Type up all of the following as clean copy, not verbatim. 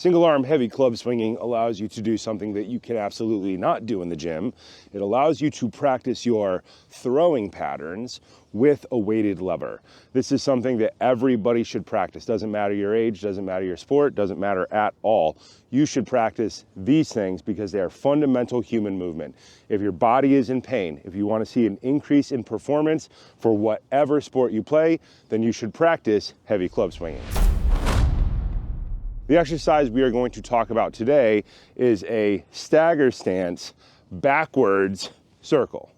Single arm heavy club swinging allows you to do something that you can absolutely not do in the gym. It allows you to practice your throwing patterns with a weighted lever. This is something that everybody should practice. Doesn't matter your age, doesn't matter your sport, doesn't matter at all. You should practice these things because they are fundamental human movement. If your body is in pain, if you want to see an increase in performance for whatever sport you play, then you should practice heavy club swinging. The exercise we are going to talk about today is a stagger stance backwards circle.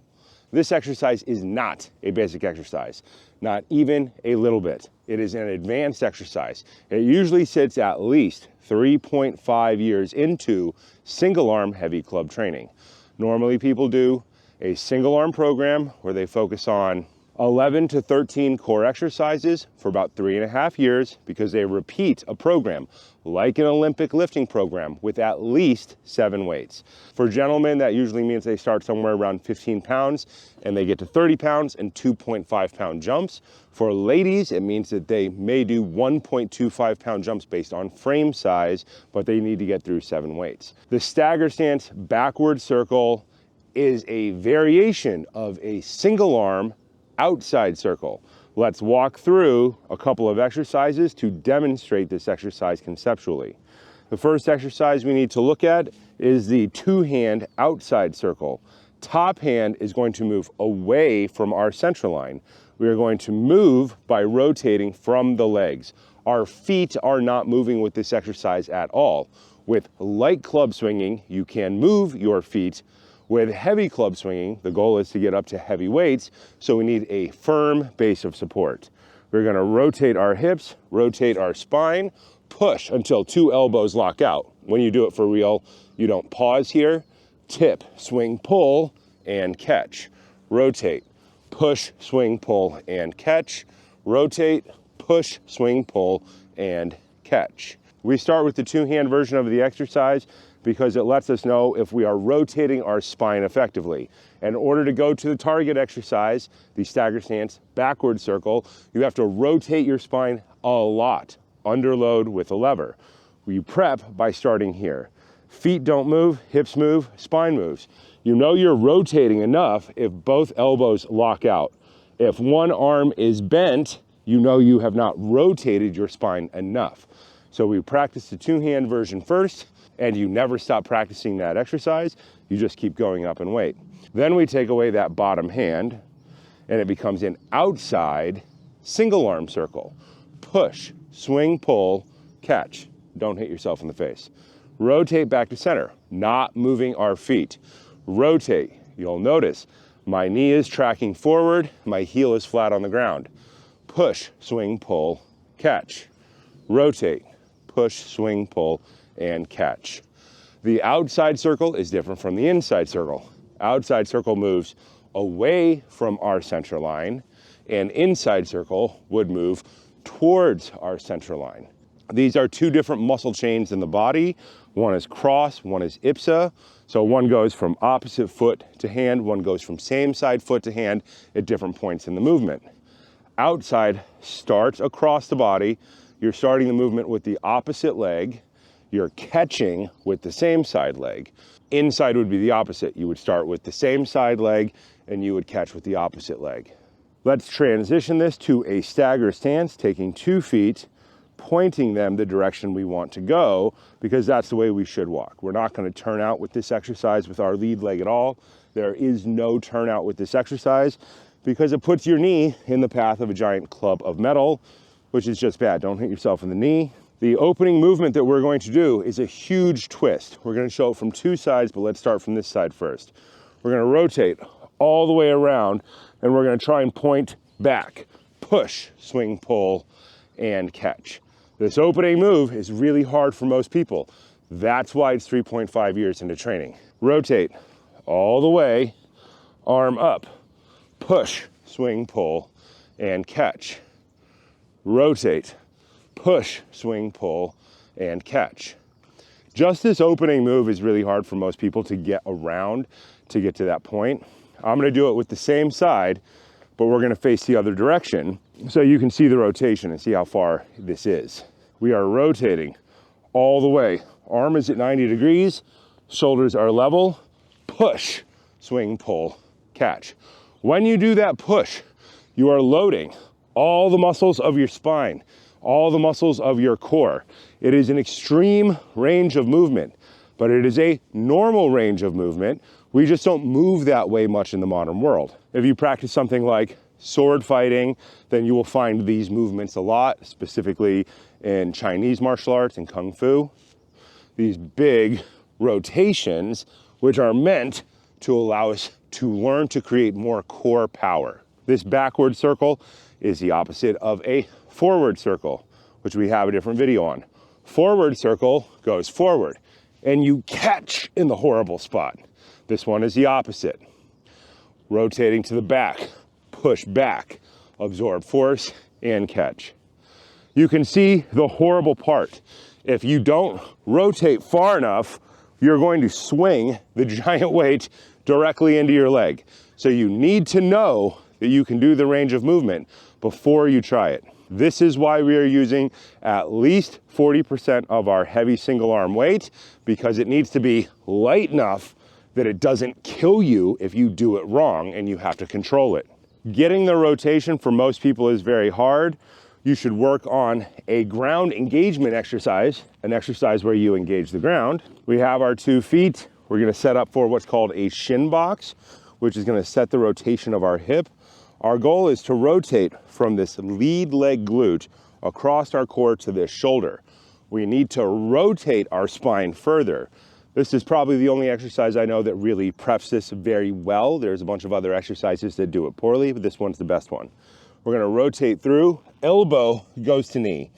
This exercise is not a basic exercise, not even a little bit. It is an advanced exercise. It usually sits at least 3.5 years into single arm heavy club training. Normally people do a single arm program where they focus on 11 to 13 core exercises for about 3.5 years because they repeat a program like an Olympic lifting program with at least 7 weights. For gentlemen, that usually means they start somewhere around 15 pounds and they get to 30 pounds and 2.5 pound jumps. For ladies, it means that they may do 1.25 pound jumps based on frame size, but they need to get through 7 weights. The stagger stance backward circle is a variation of a single arm outside circle. Let's walk through a couple of exercises to demonstrate this exercise conceptually. The first exercise we need to look at is the two-hand outside circle. Top hand is going to move away from our center line. We are going to move by rotating from the legs. Our feet are not moving with this exercise at all. With light club swinging, you can move your feet. With heavy club swinging, the goal is to get up to heavy weights, so we need a firm base of support. We're gonna rotate our hips, rotate our spine, push until 2 elbows lock out. When you do it for real, you don't pause here. Tip, swing, pull, and catch. Rotate, push, swing, pull, and catch. Rotate, push, swing, pull, and catch. We start with the two-hand version of the exercise because it lets us know if we are rotating our spine effectively. In order to go to the target exercise, the stagger stance backward circle, you have to rotate your spine a lot, under load with a lever. We prep by starting here. Feet don't move, hips move, spine moves. You know you're rotating enough if both elbows lock out. If one arm is bent, you know you have not rotated your spine enough. So we practice the two-hand version first, and you never stop practicing that exercise. You just keep going up in weight. Then we take away that bottom hand, and it becomes an outside single arm circle. Push, swing, pull, catch. Don't hit yourself in the face. Rotate back to center, not moving our feet. Rotate. You'll notice my knee is tracking forward, my heel is flat on the ground. Push, swing, pull, catch. Rotate, push, swing, pull, and catch. The outside circle is different from the inside circle. Outside circle moves away from our center line, and inside circle would move towards our center line. These are two different muscle chains in the body. One is cross, one is ipsa. So one goes from opposite foot to hand, one goes from same side foot to hand at different points in the movement. Outside starts across the body. You're starting the movement with the opposite leg. You're catching with the same side leg. Inside would be the opposite. You would start with the same side leg and you would catch with the opposite leg. Let's transition this to a stagger stance, taking 2 feet, pointing them the direction we want to go, because that's the way we should walk. We're not going to turn out with this exercise with our lead leg at all. There is no turnout with this exercise because it puts your knee in the path of a giant club of metal, which is just bad. Don't hit yourself in the knee. The opening movement that we're going to do is a huge twist. We're going to show it from 2 sides, but let's start from this side first. We're going to rotate all the way around, and we're going to try and point back. Push, swing, pull, and catch. This opening move is really hard for most people. That's why it's 3.5 years into training. Rotate all the way, arm up, push, swing, pull, and catch. Rotate, push, swing, pull, and catch. Just this opening move is really hard for most people to get around to get to that point. I'm gonna do it with the same side, but we're gonna face the other direction so you can see the rotation and see how far this is. We are rotating all the way. Arm is at 90 degrees, shoulders are level, push, swing, pull, catch. When you do that push, you are loading all the muscles of your spine, all the muscles of your core. It is an extreme range of movement, but it is a normal range of movement. We just don't move that way much in the modern world. If you practice something like sword fighting, then you will find these movements a lot, specifically in Chinese martial arts and Kung Fu. These big rotations, which are meant to allow us to learn to create more core power. This backward circle is the opposite of a forward circle, which we have a different video on. Forward circle goes forward, and you catch in the horrible spot. This one is the opposite. Rotating to the back, push back, absorb force, and catch. You can see the horrible part. If you don't rotate far enough, you're going to swing the giant weight directly into your leg. So you need to know that you can do the range of movement before you try it. This is why we are using at least 40% of our heavy single arm weight, because it needs to be light enough that it doesn't kill you if you do it wrong and you have to control it. Getting the rotation for most people is very hard. You should work on a ground engagement exercise, an exercise where you engage the ground. We have our 2 feet. We're gonna set up for what's called a shin box, which is gonna set the rotation of our hip. Our goal is to rotate from this lead leg glute across our core to this shoulder. We need to rotate our spine further. This is probably the only exercise I know that really preps this very well. There's a bunch of other exercises that do it poorly, but this one's the best one. We're gonna rotate through, elbow goes to knee.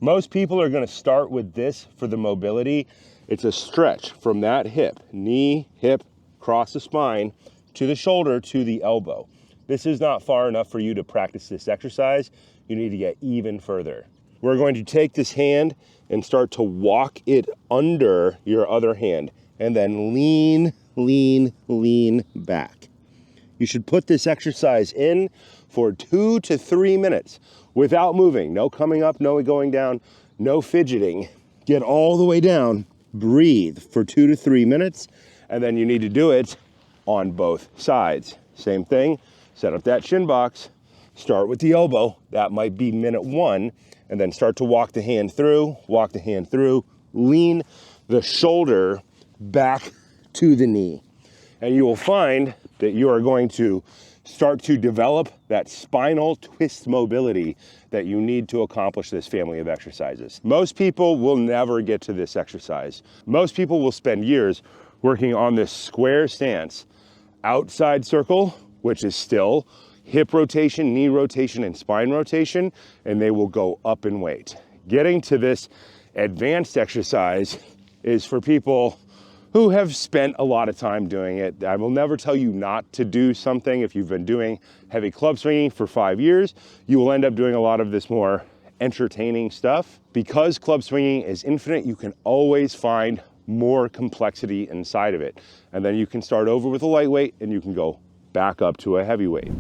Most people are gonna start with this for the mobility. It's a stretch from that hip, knee, hip, across the spine, to the shoulder, to the elbow. This is not far enough for you to practice this exercise. You need to get even further. We're going to take this hand and start to walk it under your other hand, and then lean, lean, lean back. You should put this exercise in for 2 to 3 minutes without moving. No coming up, no going down, no fidgeting. Get all the way down, breathe for 2 to 3 minutes, and then you need to do it on both sides. Same thing, set up that shin box, start with the elbow, that might be minute 1, and then start to walk the hand through, lean the shoulder back to the knee. And you will find that you are going to start to develop that spinal twist mobility that you need to accomplish this family of exercises. Most people will never get to this exercise. Most people will spend years working on this square stance, outside circle, which is still hip rotation, knee rotation, and spine rotation, and they will go up in weight. Getting to this advanced exercise is for people who have spent a lot of time doing it. I will never tell you not to do something. If you've been doing heavy club swinging for 5 years, you will end up doing a lot of this more entertaining stuff. Because club swinging is infinite, you can always find more complexity inside of it. And then you can start over with a lightweight and you can go back up to a heavyweight.